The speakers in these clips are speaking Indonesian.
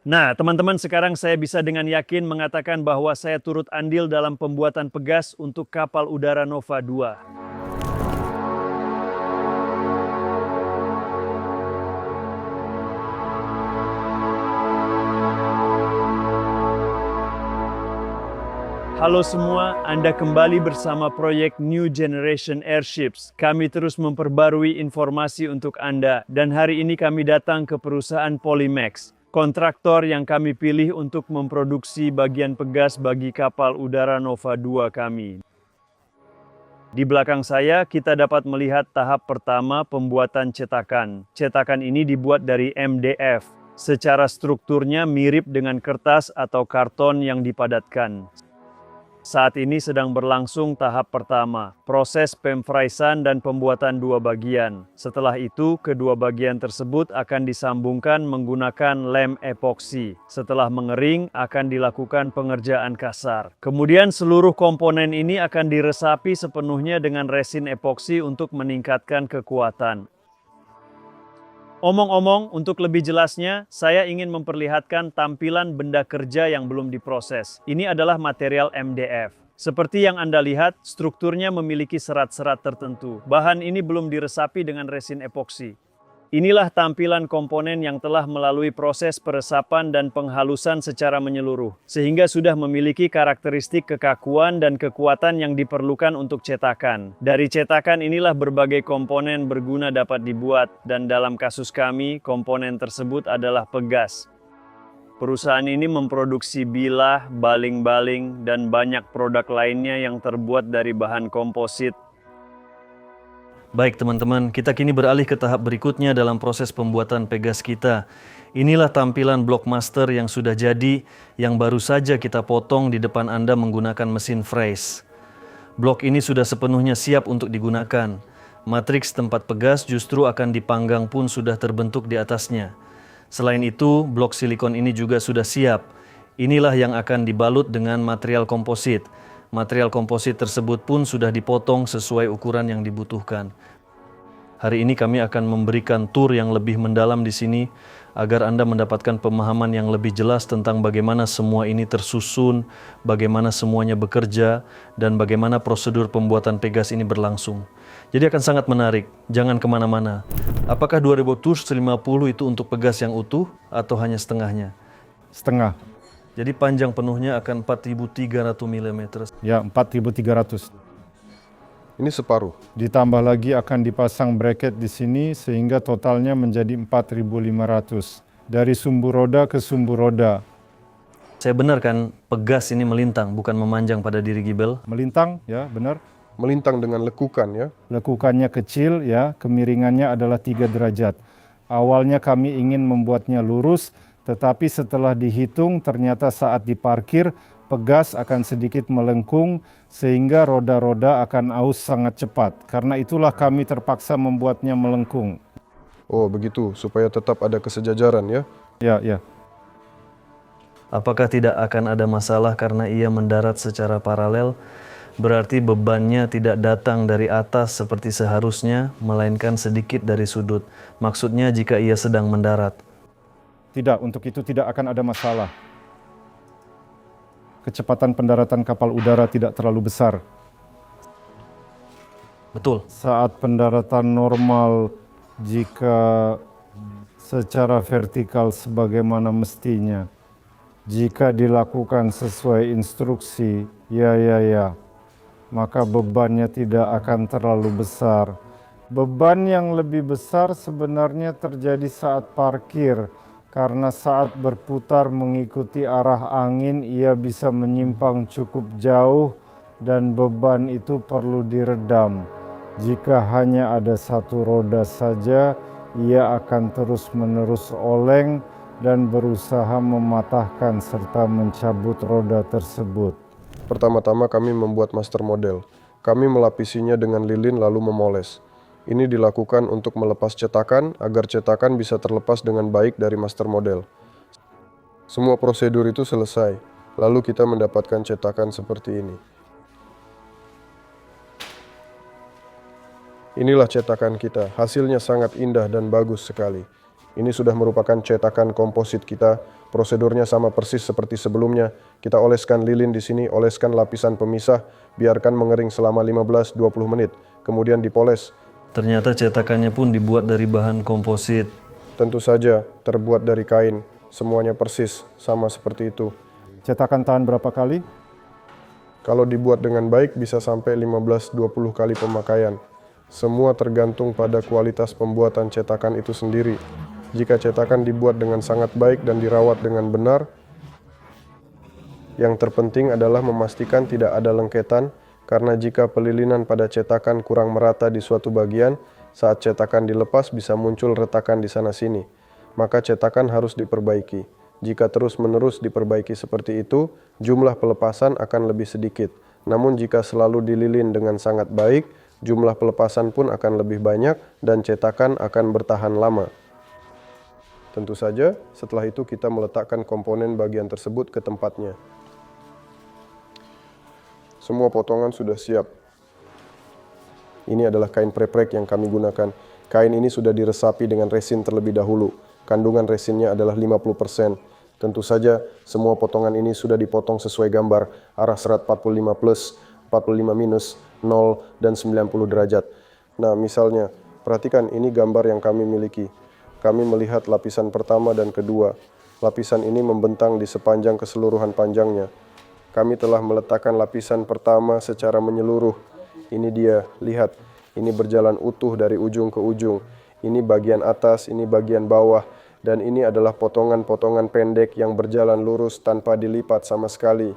Nah, teman-teman, sekarang saya bisa dengan yakin mengatakan bahwa saya turut andil dalam pembuatan pegas untuk kapal udara Nova 2. Halo semua, Anda kembali bersama proyek New Generation Airships. Kami terus memperbarui informasi untuk Anda, dan hari ini kami datang ke perusahaan Polymax, kontraktor yang kami pilih untuk memproduksi bagian pegas bagi kapal udara Nova 2 kami. Di belakang saya, kita dapat melihat tahap pertama pembuatan cetakan. Cetakan ini dibuat dari MDF. Secara strukturnya mirip dengan kertas atau karton yang dipadatkan. Saat ini sedang berlangsung tahap pertama, proses pemfraisan dan pembuatan dua bagian. Setelah itu, kedua bagian tersebut akan disambungkan menggunakan lem epoksi. Setelah mengering, akan dilakukan pengerjaan kasar. Kemudian seluruh komponen ini akan diresapi sepenuhnya dengan resin epoksi untuk meningkatkan kekuatan. Omong-omong, untuk lebih jelasnya, saya ingin memperlihatkan tampilan benda kerja yang belum diproses. Ini adalah material MDF. Seperti yang Anda lihat, strukturnya memiliki serat-serat tertentu. Bahan ini belum diresapi dengan resin epoksi. Inilah tampilan komponen yang telah melalui proses peresapan dan penghalusan secara menyeluruh, sehingga sudah memiliki karakteristik kekakuan dan kekuatan yang diperlukan untuk cetakan. Dari cetakan inilah berbagai komponen berguna dapat dibuat, dan dalam kasus kami, komponen tersebut adalah pegas. Perusahaan ini memproduksi bilah, baling-baling, dan banyak produk lainnya yang terbuat dari bahan komposit. Baik teman-teman, kita kini beralih ke tahap berikutnya dalam proses pembuatan pegas kita. Inilah tampilan blok master yang sudah jadi, yang baru saja kita potong di depan Anda menggunakan mesin frais. Blok ini sudah sepenuhnya siap untuk digunakan. Matriks tempat pegas justru akan dipanggang pun sudah terbentuk di atasnya. Selain itu, blok silikon ini juga sudah siap. Inilah yang akan dibalut dengan material komposit. Material komposit tersebut pun sudah dipotong sesuai ukuran yang dibutuhkan. Hari ini kami akan memberikan tur yang lebih mendalam di sini agar Anda mendapatkan pemahaman yang lebih jelas tentang bagaimana semua ini tersusun, bagaimana semuanya bekerja, dan bagaimana prosedur pembuatan pegas ini berlangsung. Jadi akan sangat menarik, jangan kemana-mana. Apakah 2000 Tours 50 itu untuk pegas yang utuh atau hanya setengahnya? Setengah. Jadi panjang penuhnya akan 4.300 mm. Ya, 4.300. Ini separuh. Ditambah lagi akan dipasang bracket di sini sehingga totalnya menjadi 4.500. Dari sumbu roda ke sumbu roda. Saya benar kan, pegas ini melintang, bukan memanjang pada diri gibel? Melintang, ya benar. Melintang dengan lekukan ya. Lekukannya kecil, ya, kemiringannya adalah 3 derajat. Awalnya kami ingin membuatnya lurus, tetapi setelah dihitung ternyata saat diparkir, pegas akan sedikit melengkung sehingga roda-roda akan aus sangat cepat. Karena itulah kami terpaksa membuatnya melengkung. Oh begitu, supaya tetap ada kesejajaran ya. Ya, ya. Apakah tidak akan ada masalah karena ia mendarat secara paralel? Berarti bebannya tidak datang dari atas seperti seharusnya, melainkan sedikit dari sudut. Maksudnya jika ia sedang mendarat. Tidak, untuk itu tidak akan ada masalah. Kecepatan pendaratan kapal udara tidak terlalu besar. Betul. Saat pendaratan normal, jika secara vertikal sebagaimana mestinya, jika dilakukan sesuai instruksi, ya, maka bebannya tidak akan terlalu besar. Beban yang lebih besar sebenarnya terjadi saat parkir, karena saat berputar mengikuti arah angin, ia bisa menyimpang cukup jauh dan beban itu perlu diredam. Jika hanya ada satu roda saja, ia akan terus-menerus oleng dan berusaha mematahkan serta mencabut roda tersebut. Pertama-tama kami membuat master model. Kami melapisinya dengan lilin lalu memoles. Ini dilakukan untuk melepas cetakan agar cetakan bisa terlepas dengan baik dari master model. Semua prosedur itu selesai, lalu kita mendapatkan cetakan seperti ini. Inilah cetakan kita, hasilnya sangat indah dan bagus sekali. Ini sudah merupakan cetakan komposit kita. Prosedurnya sama persis seperti sebelumnya. Kita oleskan lilin di sini, oleskan lapisan pemisah, biarkan mengering selama 15-20 menit. Kemudian dipoles. Ternyata cetakannya pun dibuat dari bahan komposit. Tentu saja terbuat dari kain. Semuanya persis sama seperti itu. Cetakan tahan berapa kali? Kalau dibuat dengan baik bisa sampai 15-20 kali pemakaian. Semua tergantung pada kualitas pembuatan cetakan itu sendiri. Jika cetakan dibuat dengan sangat baik dan dirawat dengan benar, yang terpenting adalah memastikan tidak ada lengketan, karena jika pelilinan pada cetakan kurang merata di suatu bagian, saat cetakan dilepas bisa muncul retakan di sana-sini. Maka cetakan harus diperbaiki. Jika terus-menerus diperbaiki seperti itu, jumlah pelepasan akan lebih sedikit. Namun jika selalu dililin dengan sangat baik, jumlah pelepasan pun akan lebih banyak dan cetakan akan bertahan lama. Tentu saja, setelah itu kita meletakkan komponen bagian tersebut ke tempatnya. Semua potongan sudah siap. Ini adalah kain preprek yang kami gunakan. Kain ini sudah diresapi dengan resin terlebih dahulu. Kandungan resinnya adalah 50%. Tentu saja, semua potongan ini sudah dipotong sesuai gambar, arah serat 45 plus, 45 minus, 0, dan 90 derajat. Nah, misalnya, perhatikan ini gambar yang kami miliki. Kami melihat lapisan pertama dan kedua. Lapisan ini membentang di sepanjang keseluruhan panjangnya. Kami telah meletakkan lapisan pertama secara menyeluruh. Ini dia, lihat. Ini berjalan utuh dari ujung ke ujung. Ini bagian atas, ini bagian bawah. Dan ini adalah potongan-potongan pendek yang berjalan lurus tanpa dilipat sama sekali.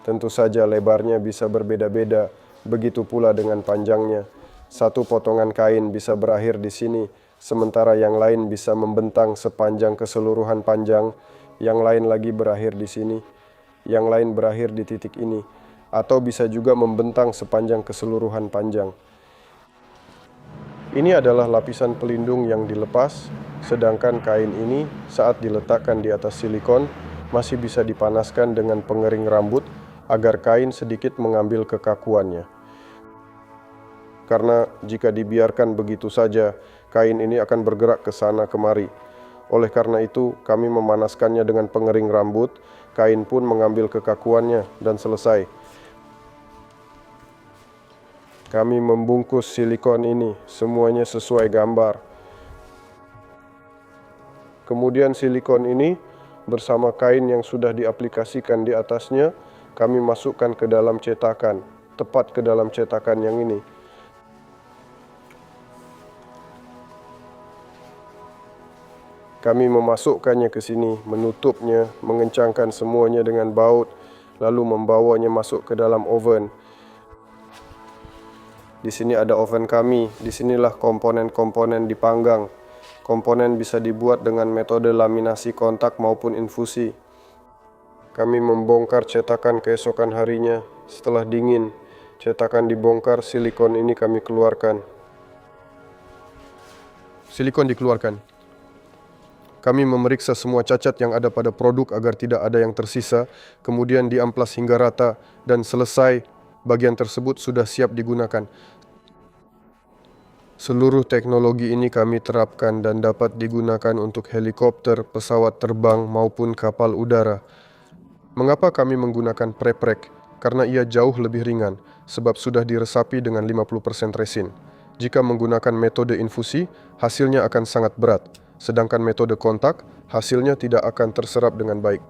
Tentu saja lebarnya bisa berbeda-beda. Begitu pula dengan panjangnya. Satu potongan kain bisa berakhir di sini, sementara yang lain bisa membentang sepanjang keseluruhan panjang, yang lain lagi berakhir di sini, yang lain berakhir di titik ini, atau bisa juga membentang sepanjang keseluruhan panjang. Ini adalah lapisan pelindung yang dilepas, sedangkan kain ini saat diletakkan di atas silikon masih bisa dipanaskan dengan pengering rambut agar kain sedikit mengambil kekakuannya. Karena jika dibiarkan begitu saja, kain ini akan bergerak ke sana kemari. Oleh karena itu, kami memanaskannya dengan pengering rambut, kain pun mengambil kekakuannya dan selesai. Kami membungkus silikon ini, semuanya sesuai gambar. Kemudian silikon ini bersama kain yang sudah diaplikasikan di atasnya, kami masukkan ke dalam cetakan, tepat ke dalam cetakan yang ini. Kami memasukkannya ke sini, menutupnya, mengencangkan semuanya dengan baut, lalu membawanya masuk ke dalam oven. Di sini ada oven kami, disinilah komponen-komponen dipanggang. Komponen bisa dibuat dengan metode laminasi kontak maupun infusi. Kami membongkar cetakan keesokan harinya. Setelah dingin, cetakan dibongkar, silikon ini kami keluarkan. Silikon dikeluarkan. Kami memeriksa semua cacat yang ada pada produk agar tidak ada yang tersisa, kemudian diamplas hingga rata, dan selesai, bagian tersebut sudah siap digunakan. Seluruh teknologi ini kami terapkan dan dapat digunakan untuk helikopter, pesawat terbang, maupun kapal udara. Mengapa kami menggunakan preprek? Karena ia jauh lebih ringan, sebab sudah diresapi dengan 50% resin. Jika menggunakan metode infusi, hasilnya akan sangat berat. Sedangkan metode kontak, hasilnya tidak akan terserap dengan baik.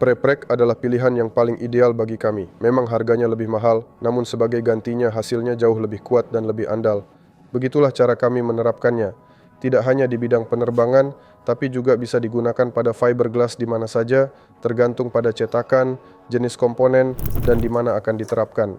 Preprek adalah pilihan yang paling ideal bagi kami. Memang harganya lebih mahal, namun sebagai gantinya hasilnya jauh lebih kuat dan lebih andal. Begitulah cara kami menerapkannya. Tidak hanya di bidang penerbangan, tapi juga bisa digunakan pada fiberglass di mana saja, tergantung pada cetakan, jenis komponen, dan di mana akan diterapkan.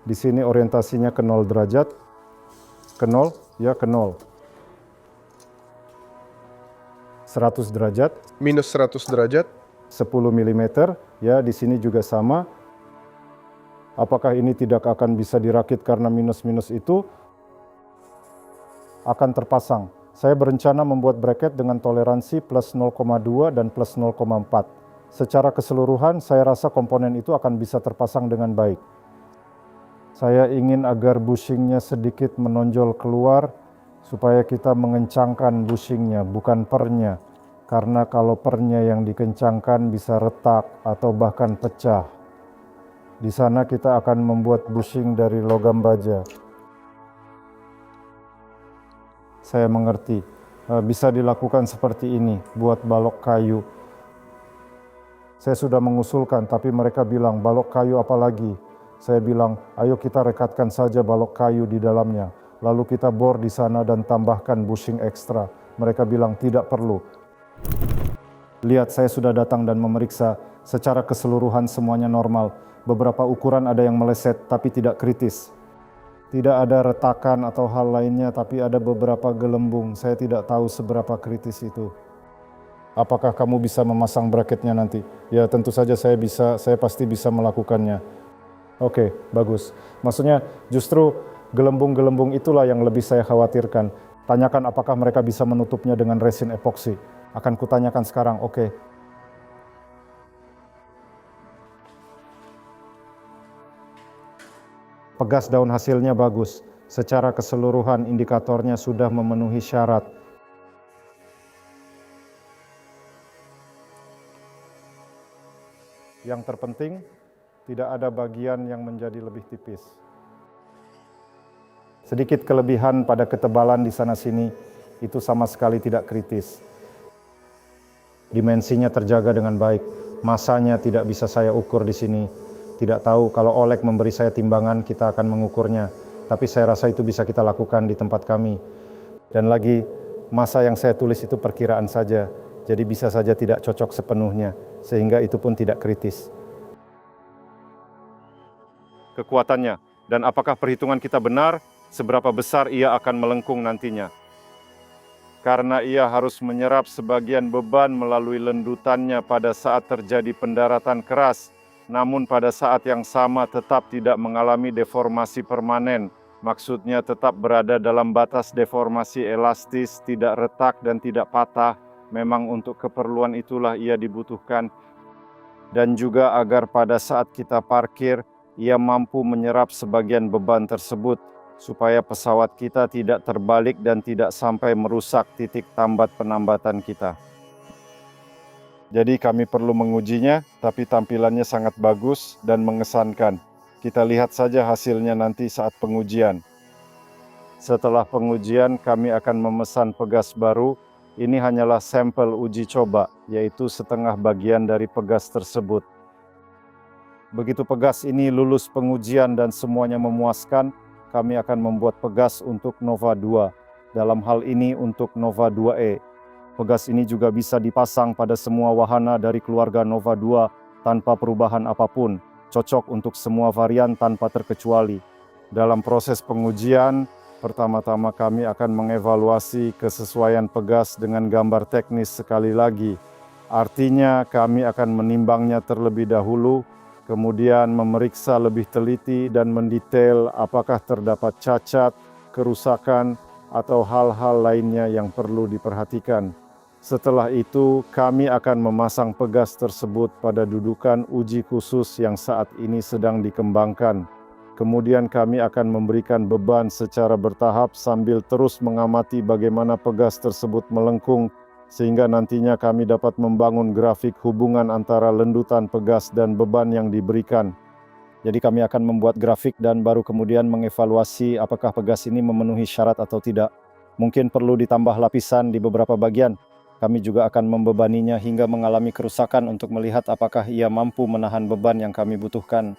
Di sini orientasinya ke 0 derajat. Ke 0, ya ke 0. 100 derajat, Minus 100 derajat, 10 mm, ya di sini juga sama. Apakah ini tidak akan bisa dirakit karena minus-minus itu akan terpasang? Saya berencana membuat bracket dengan toleransi plus 0,2 dan plus 0,4. Secara keseluruhan, saya rasa komponen itu akan bisa terpasang dengan baik. Saya ingin agar bushingnya sedikit menonjol keluar, supaya kita mengencangkan bushingnya, bukan pernya. Karena kalau pernya yang dikencangkan bisa retak atau bahkan pecah. Di sana kita akan membuat bushing dari logam baja. Saya mengerti, bisa dilakukan seperti ini, buat balok kayu. Saya sudah mengusulkan, tapi mereka bilang, balok kayu apa lagi? Saya bilang, ayo kita rekatkan saja balok kayu di dalamnya. Lalu kita bor di sana dan tambahkan bushing ekstra. Mereka bilang, tidak perlu. Lihat, saya sudah datang dan memeriksa. Secara keseluruhan semuanya normal. Beberapa ukuran ada yang meleset, tapi tidak kritis. Tidak ada retakan atau hal lainnya, tapi ada beberapa gelembung. Saya tidak tahu seberapa kritis itu. Apakah kamu bisa memasang bracketnya nanti? Ya, tentu saja saya bisa, saya pasti bisa melakukannya. Oke, bagus. Maksudnya justru gelembung-gelembung itulah yang lebih saya khawatirkan. Tanyakan apakah mereka bisa menutupnya dengan resin epoksi. Akan kutanyakan sekarang, oke. Pegas daun hasilnya bagus. Secara keseluruhan indikatornya sudah memenuhi syarat. Yang terpenting, tidak ada bagian yang menjadi lebih tipis. Sedikit kelebihan pada ketebalan di sana-sini, itu sama sekali tidak kritis. Dimensinya terjaga dengan baik, masanya tidak bisa saya ukur di sini. Tidak tahu, kalau Oleg memberi saya timbangan, kita akan mengukurnya. Tapi saya rasa itu bisa kita lakukan di tempat kami. Dan lagi, masa yang saya tulis itu perkiraan saja. Jadi bisa saja tidak cocok sepenuhnya, sehingga itu pun tidak kritis. Kekuatannya, dan apakah perhitungan kita benar, seberapa besar ia akan melengkung nantinya. Karena ia harus menyerap sebagian beban melalui lendutannya pada saat terjadi pendaratan keras, namun pada saat yang sama tetap tidak mengalami deformasi permanen. Maksudnya tetap berada dalam batas deformasi elastis, tidak retak dan tidak patah. Memang untuk keperluan itulah ia dibutuhkan. Dan juga agar pada saat kita parkir, ia mampu menyerap sebagian beban tersebut, supaya pesawat kita tidak terbalik dan tidak sampai merusak titik tambat penambatan kita. Jadi kami perlu mengujinya, tapi tampilannya sangat bagus dan mengesankan. Kita lihat saja hasilnya nanti saat pengujian. Setelah pengujian, kami akan memesan pegas baru. Ini hanyalah sampel uji coba, yaitu setengah bagian dari pegas tersebut. Begitu pegas ini lulus pengujian dan semuanya memuaskan, kami akan membuat pegas untuk Nova 2. Dalam hal ini untuk Nova 2E. Pegas ini juga bisa dipasang pada semua wahana dari keluarga Nova 2 tanpa perubahan apapun. Cocok untuk semua varian tanpa terkecuali. Dalam proses pengujian, pertama-tama kami akan mengevaluasi kesesuaian pegas dengan gambar teknis sekali lagi. Artinya kami akan menimbangnya terlebih dahulu, kemudian memeriksa lebih teliti dan mendetail apakah terdapat cacat, kerusakan, atau hal-hal lainnya yang perlu diperhatikan. Setelah itu, kami akan memasang pegas tersebut pada dudukan uji khusus yang saat ini sedang dikembangkan. Kemudian kami akan memberikan beban secara bertahap sambil terus mengamati bagaimana pegas tersebut melengkung, sehingga nantinya kami dapat membangun grafik hubungan antara lendutan pegas dan beban yang diberikan. Jadi kami akan membuat grafik dan baru kemudian mengevaluasi apakah pegas ini memenuhi syarat atau tidak. Mungkin perlu ditambah lapisan di beberapa bagian. Kami juga akan membebaninya hingga mengalami kerusakan untuk melihat apakah ia mampu menahan beban yang kami butuhkan.